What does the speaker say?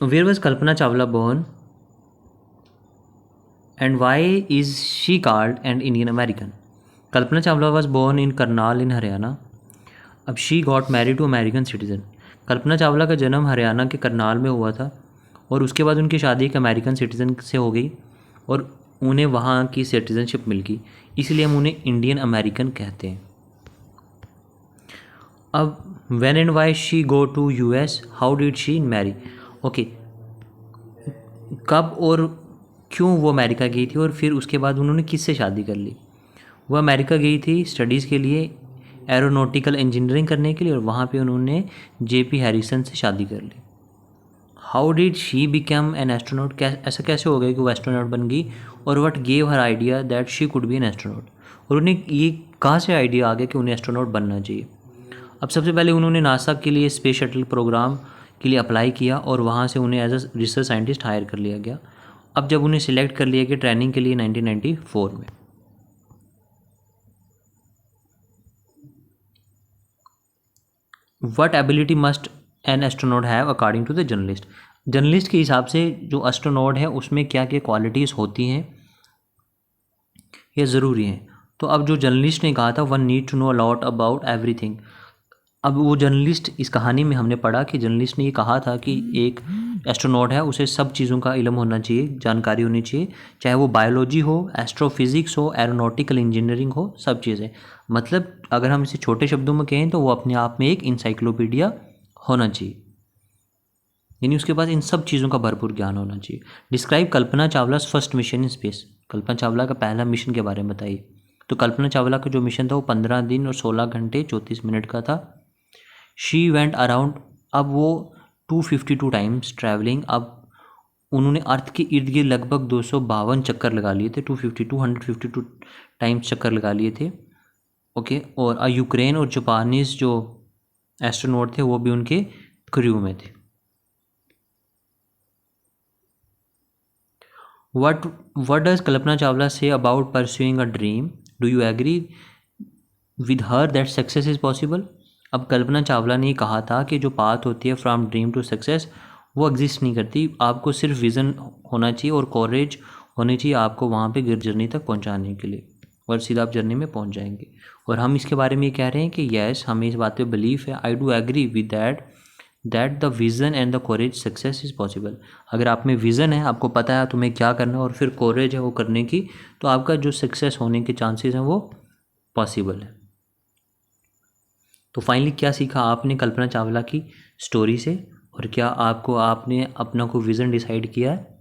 Where was Kalpana Chawla born and why is she called an Indian American? Kalpana Chawla was born in Karnal in Haryana. अब she got married to American citizen. Kalpana Chawla का जन्म हरियाणा के करनाल में हुआ था और उसके बाद उनकी शादी एक अमेरिकन सिटीज़न से हो गई और उन्हें वहाँ की सिटीज़नशिप मिल गई, इसलिए हम उन्हें इंडियन अमेरिकन कहते हैं। अब when and why she go to US, how did she marry? Okay, कब और क्यों वो अमेरिका गई थी और फिर उसके बाद उन्होंने किससे शादी कर ली? वो अमेरिका गई थी स्टडीज़ के लिए, एरोनॉटिकल इंजीनियरिंग करने के लिए, और वहाँ पे उन्होंने जेपी हैरिसन से शादी कर ली। How did she become an astronaut? ऐसा कैसे हो गया कि वो एस्ट्रोनॉट बन गई? और what gave her idea that she could be an astronaut? और उन्हें ये कहाँ से आइडिया आ गया कि उन्हें एस्ट्रोनॉट बनना चाहिए? अब सबसे पहले उन्होंने नासा के लिए स्पेस शटल प्रोग्राम के लिए अप्लाई किया और वहाँ से उन्हें as a research scientist hire कर लिया गया। अब जब उन्हें सिलेक्ट कर लिया गया ट्रेनिंग के लिए 1994 में। What ability must an astronaut have according to the journalist? Journalist के हिसाब से जो एस्ट्रोनॉट है उसमें क्या क्या क्वालिटीज़ होती हैं, ये ज़रूरी हैं। तो अब जो जर्नलिस्ट ने कहा था one need to know a lot about everything. अब वो जर्नलिस्ट, इस कहानी में हमने पढ़ा कि जर्नलिस्ट ने ये कहा था कि एक एस्ट्रोनॉट है उसे सब चीज़ों का इल्म होना चाहिए, जानकारी होनी चाहिए, चाहे वो बायोलॉजी हो, एस्ट्रोफिज़िक्स हो, एरोनॉटिकल इंजीनियरिंग हो, सब चीज़ें। मतलब अगर हम इसे छोटे शब्दों में कहें तो वो अपने आप में एक इंसाइक्लोपीडिया होना चाहिए, यानी उसके पास इन सब चीज़ों का भरपूर ज्ञान होना चाहिए। Describe Kalpana Chawla's first mission in space. Kalpana Chawla का पहला मिशन के बारे में बताइए। तो कल्पना चावला का जो मिशन था वो 15 दिन और 16 घंटे 34 मिनट का था। शी वेंट अराउंड, अब वो 252 टाइम्स ट्रैवलिंग। अब उन्होंने अर्थ के इर्द गिर्द लगभग 252 चक्कर लगा लिए थे, 252 टाइम्स चक्कर लगा लिए थे। ओके, और यूक्रेन और जापानीज जो एस्ट्रोनॉट थे वो भी उनके क्रू में थे। What what does Kalpana Chawla say about pursuing a dream? Do you agree with her that success is possible? अब कल्पना चावला ने कहा था कि जो पाथ होती है फ्रॉम ड्रीम टू सक्सेस वो एग्जिस्ट नहीं करती, आपको सिर्फ विज़न होना चाहिए और कॉरेज होनी चाहिए आपको वहाँ पे जर्नी तक पहुँचाने के लिए, और सीधा आप जर्नी में पहुँच जाएंगे। और हम इसके बारे में ये कह रहे हैं कि यस, हमें इस बात पे बिलीफ है, I do agree with that the vision and the courage success is possible. अगर आप में विज़न है, आपको पता है तुम्हें क्या करना है, और फिर कोरेज है वो करने की, तो आपका जो सक्सेस होने के चांसेस हैं वो पॉसिबल है। तो फाइनली क्या सीखा आपने कल्पना चावला की स्टोरी से, और क्या आपने अपना कोई विज़न डिसाइड किया है?